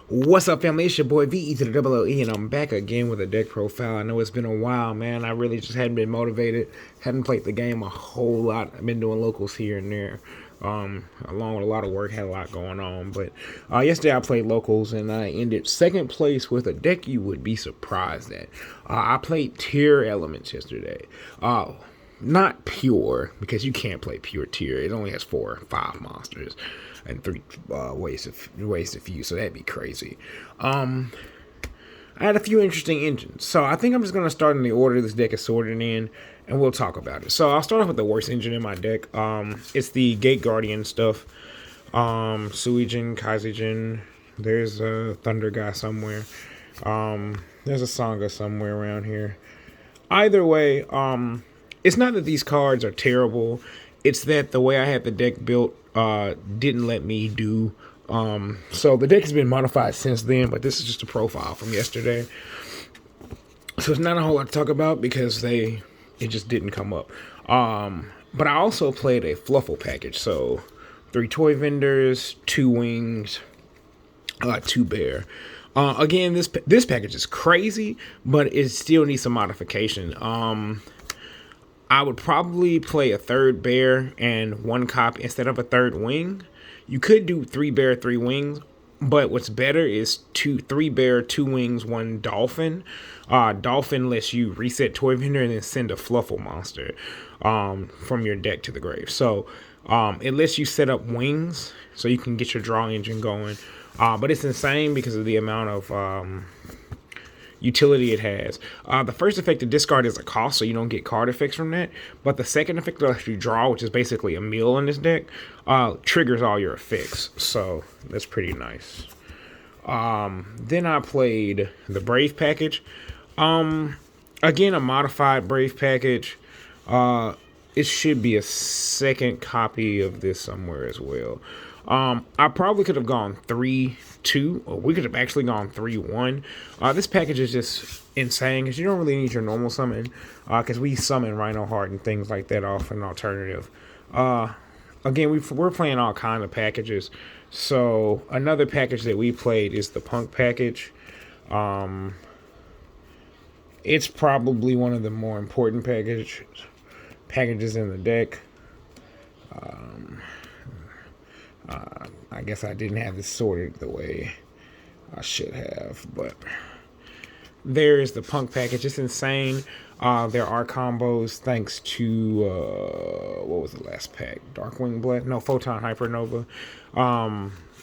What's up, family? It's your boy VE to the double OE, and I'm back again with a deck profile. I know it's been a while, man. I really just hadn't been motivated, hadn't played the game a whole lot. I've been doing locals here and there, along with a lot of work, had a lot going on. But yesterday I played locals, and I ended second place with a deck you would be surprised at. I played Tear Elements yesterday. Not pure, because you can't play pure tier. It only has 4 or 5 monsters and 3 ways to fuse, so that'd be crazy. I had a few interesting engines, so I think I'm just gonna start in the order this deck is sorted in, and we'll talk about it. So I'll start off with the worst engine in my deck. It's the Gate Guardian stuff. Suijin, Kaizijin. There's a Thunder guy somewhere. There's a Sangha somewhere around here. Either way, it's not that these cards are terrible. It's that the way I had the deck built didn't let me do. So the deck has been modified since then, but this is just a profile from yesterday. So it's not a whole lot to talk about because it just didn't come up. But I also played a Fluffle package. So 3 toy vendors, 2 wings, 2 bear. Again, this package is crazy, but it still needs some modification. I would probably play a 3rd bear and 1 cop instead of a 3rd wing. You could do 3 bear, 3 wings, but what's better is 3 bear, 2 wings, 1 dolphin. Dolphin lets you reset toy vendor and then send a Fluffle monster from your deck to the grave. So it lets you set up wings so you can get your draw engine going. But it's insane because of the amount of utility it has. The first effect to discard is a cost, so you don't get card effects from that. But the second effect to actually draw, which is basically a mill in this deck, triggers all your effects. So that's pretty nice. Then I played the Brave package. Again, a modified Brave package. It should be a second copy of this somewhere as well. I probably could have gone 3-2, or we could have actually gone 3-1. This package is just insane because you don't really need your normal summon, because we summon Rhino Heart and things like that off an alternative. Again, we're playing all kind of packages. So another package that we played is the Punk package. It's probably one of the more important packages in the deck. I guess I didn't have this sorted the way I should have, but there's the Punk package. It's insane. There are combos thanks to what was the last pack? Darkwing Blast? No, Photon Hypernova.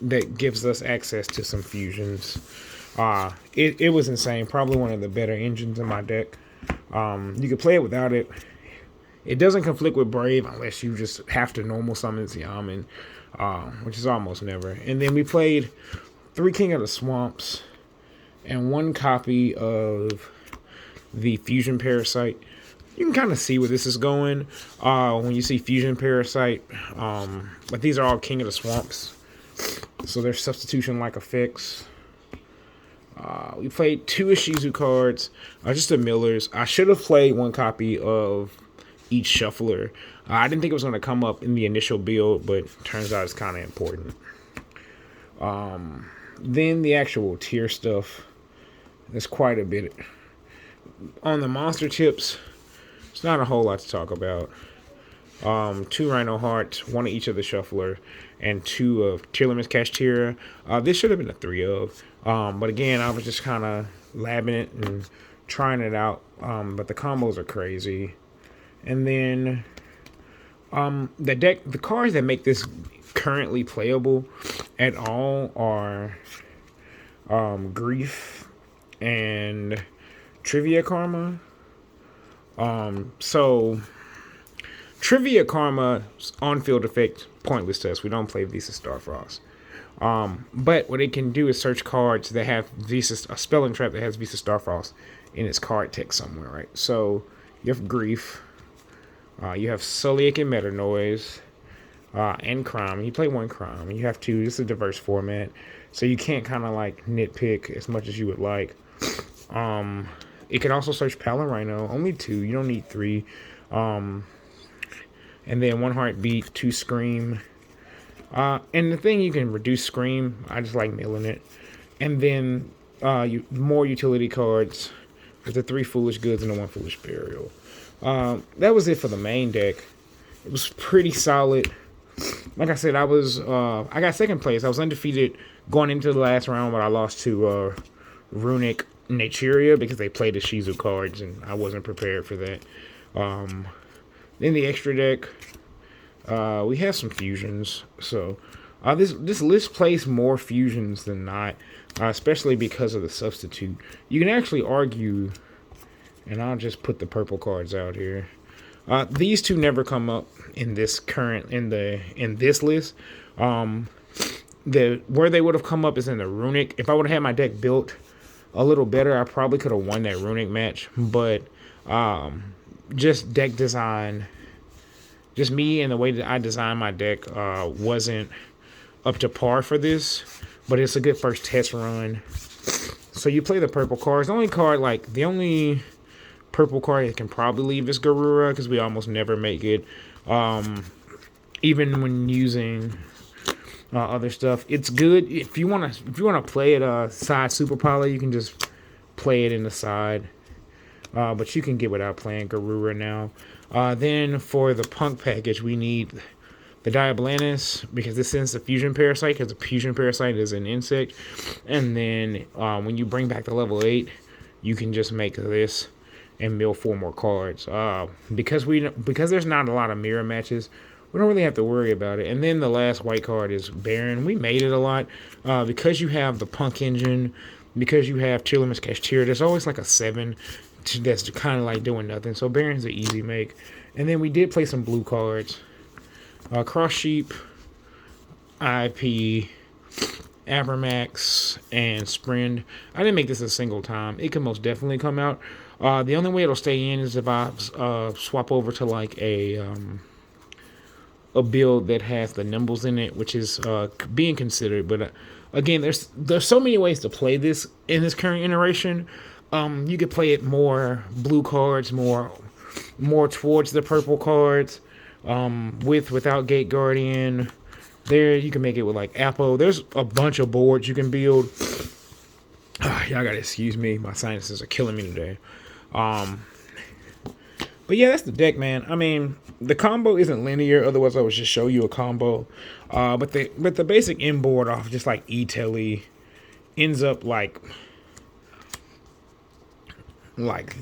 That gives us access to some fusions. It was insane. Probably one of the better engines in my deck. You could play it without it. It doesn't conflict with Brave unless you just have to normal summon Yaman, which is almost never. And then we played 3 King of the Swamps and 1 copy of the Fusion Parasite. You can kind of see where this is going when you see Fusion Parasite. But these are all King of the Swamps. So they're substitution-like effects. We played 2 Ishizu cards, just the Millers. I should have played 1 copy of each shuffler. I didn't think it was going to come up in the initial build, but turns out it's kind of important. Then the actual tier stuff. There's quite a bit. On the monster tips, it's not a whole lot to talk about. 2 Rhino Hearts, 1 of each of the shuffler, and 2 of tearlaments Cashtira. This should have been a 3 of. But again, I was just kind of labbing it and trying it out. But the combos are crazy. And then the cards that make this currently playable at all are Grief and Trivia Karma. So Trivia Karma on-field effect, pointless to us. We don't play Visa Starfrost. But what it can do is search cards that have a spelling trap that has Visa Starfrost in its card text somewhere, right? So you have Grief. You have Sulliak and Meta Noise, and Crime. You play 1 Crime. You have 2. This is a diverse format, so you can't kind of like nitpick as much as you would like. It can also search Palorino. Only 2. You don't need 3. And then 1 Heartbeat, 2 Scream. And the thing, you can reduce Scream. I just like milling it. and then more utility cards with the 3 foolish goods and the 1 foolish burial. That was it for the main deck. It was pretty solid. Like I said, I got second place. I was undefeated going into the last round, but I lost to Runic Naturia because they played the Shizu cards, and I wasn't prepared for that. In the extra deck, we have some fusions. So this list plays more fusions than not, especially because of the substitute. You can actually argue, and I'll just put the purple cards out here. These two never come up in this this list. Where they would have come up is in the Runic. If I would have had my deck built a little better, I probably could have won that Runic match. But just deck design, just me and the way that I designed my deck wasn't up to par for this. But it's a good first test run. So you play the purple cards. The only purple card that can probably leave is Garura, because we almost never make it. Even when using other stuff, it's good if you wanna play it side super poly. You can just play it in the side, but you can get without playing Garura now. Then for the punk package, we need the Diablantis, because this sends the fusion parasite, because the fusion parasite is an insect. And then when you bring back the level 8, you can just make this and mill 4 more cards. Because there's not a lot of mirror matches, we don't really have to worry about it. And then the last white card is Baron. We made it a lot. Because you have the Punk Engine, because you have tearlaments Cashier, there's always like a 7 that's kind of like doing nothing. So Baron's an easy make. And then we did play some blue cards. Cross Sheep, IP, Abramax, and Sprint. I didn't make this a single time. It can most definitely come out. The only way it'll stay in is if I swap over to like a build that has the Nimbles in it, which is being considered. But again, there's so many ways to play this in this current iteration. You could play it more blue cards, more towards the purple cards, without Gate Guardian. There, you can make it with like Apple. There's a bunch of boards you can build. Y'all gotta excuse me, my sinuses are killing me today. But yeah, that's the deck, man. I mean, the combo isn't linear, otherwise I would just show you a combo. But the basic inboard off just like E-Telly ends up like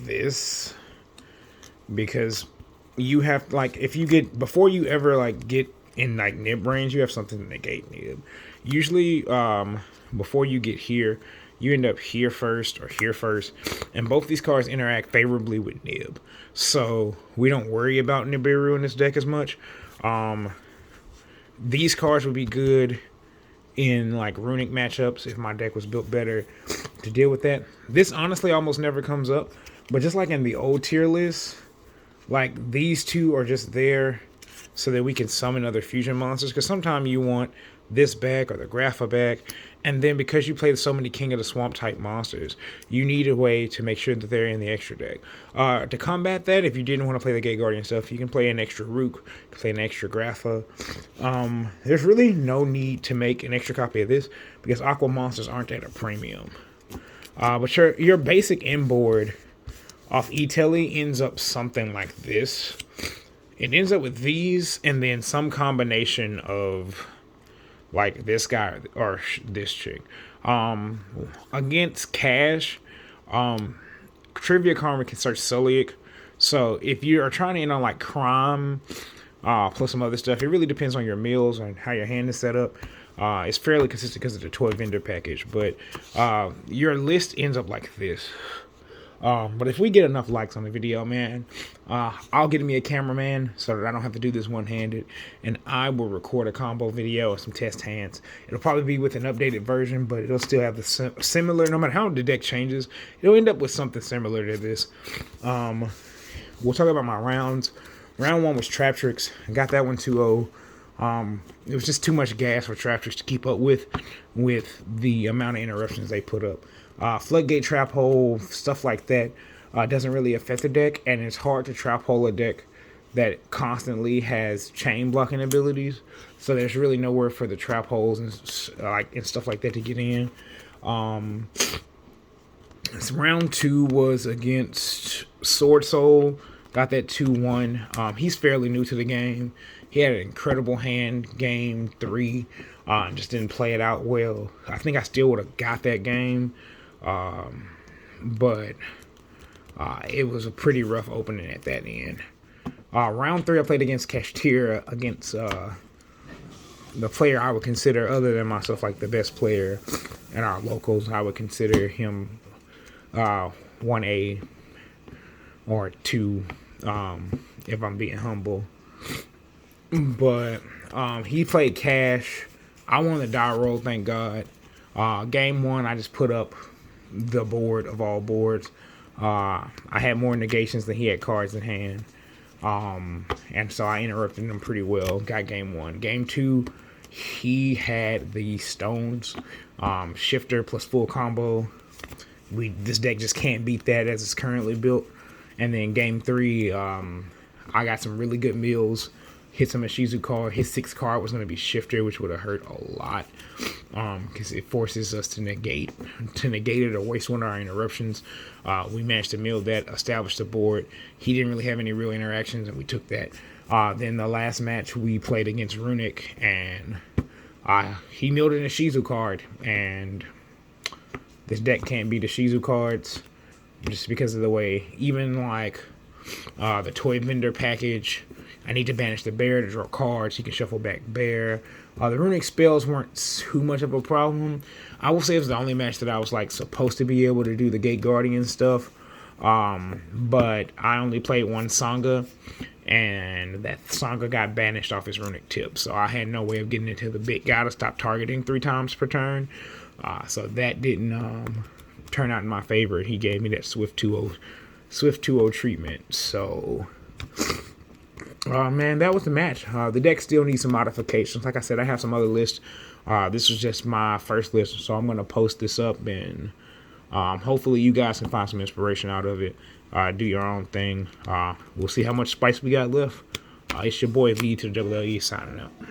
this, because you have like, if you get, before you ever like get in like nib range, you have something to negate nib. Usually before you get here, you end up here first or here first, and both these cards interact favorably with nib, so we don't worry about Nibiru in this deck as much. These cards would be good in like Runic matchups if my deck was built better to deal with that. This honestly almost never comes up, but just like in the old tier list, like these two are just there so that we can summon other fusion monsters, because sometimes you want this back or the Grapha back, and then because you play so many King of the Swamp type monsters, you need a way to make sure that they're in the extra deck. To combat that, if you didn't want to play the Gate Guardian stuff, you can play an extra Rook, you can play an extra Grapha. There's really no need to make an extra copy of this, because Aqua monsters aren't at a premium. But your basic inboard off E-Telly ends up something like this. It ends up with these, and then some combination of like this guy or this chick. Against Cash, Trivia Karma can search Celiac. So if you are trying to end on like Crime, plus some other stuff, it really depends on your meals and how your hand is set up. It's fairly consistent because of the toy vendor package, but your list ends up like this. But if we get enough likes on the video, man, I'll get me a cameraman so that I don't have to do this one-handed, and I will record a combo video of some test hands. It'll probably be with an updated version, but it'll still have the similar, no matter how the deck changes, it'll end up with something similar to this. We'll talk about my rounds. Round 1 was Traptrix. I got that one 2-0. It was just too much gas for Traptrix to keep up with the amount of interruptions they put up. Floodgate Trap Hole, stuff like that, doesn't really affect the deck, and it's hard to trap hole a deck that constantly has chain blocking abilities, so there's really nowhere for the trap holes and stuff like that to get in. Round 2 was against Sword Soul. Got that 2-1. He's fairly new to the game. He had an incredible hand game 3. Just didn't play it out well. I think I still would have got that game. But it was a pretty rough opening at that end. Round 3, I played against Kashtira, against the player I would consider, other than myself, like the best player in our locals. I would consider him 1A or 2, if I'm being humble. But he played Cash. I won the die roll, thank God. Game 1, I just put up the board of all boards. I had more negations than he had cards in hand. And so I interrupted him pretty well. Got game 1. Game 2, he had the stones, shifter plus full combo. This deck just can't beat that as it's currently built. And then game 3, I got some really good mills. Hit some Ishizu card. His 6th card was going to be shifter, which would have hurt a lot, because it forces us to negate it or waste one of our interruptions. We managed to mill that, establish the board. He didn't really have any real interactions, and we took that. Then the last match we played against Runic, and he milled an Ishizu card, and this deck can't beat Ishizu cards just because of the way, even like the toy vendor package, I need to banish the bear to draw cards. He can shuffle back bear. The runic spells weren't too much of a problem. I will say it was the only match that I was like supposed to be able to do the Gate Guardian stuff. But I only played one Sangha, and that Sangha got banished off his runic tip. So I had no way of getting into the big guy to stop targeting 3 times per turn. So that didn't turn out in my favor. He gave me that Swift 2-0 treatment. So man, that was the match. The deck still needs some modifications. Like I said, I have some other lists. This was just my first list, so I'm going to post this up, and hopefully you guys can find some inspiration out of it. Do your own thing. We'll see how much spice we got left. It's your boy V to the WLE signing out.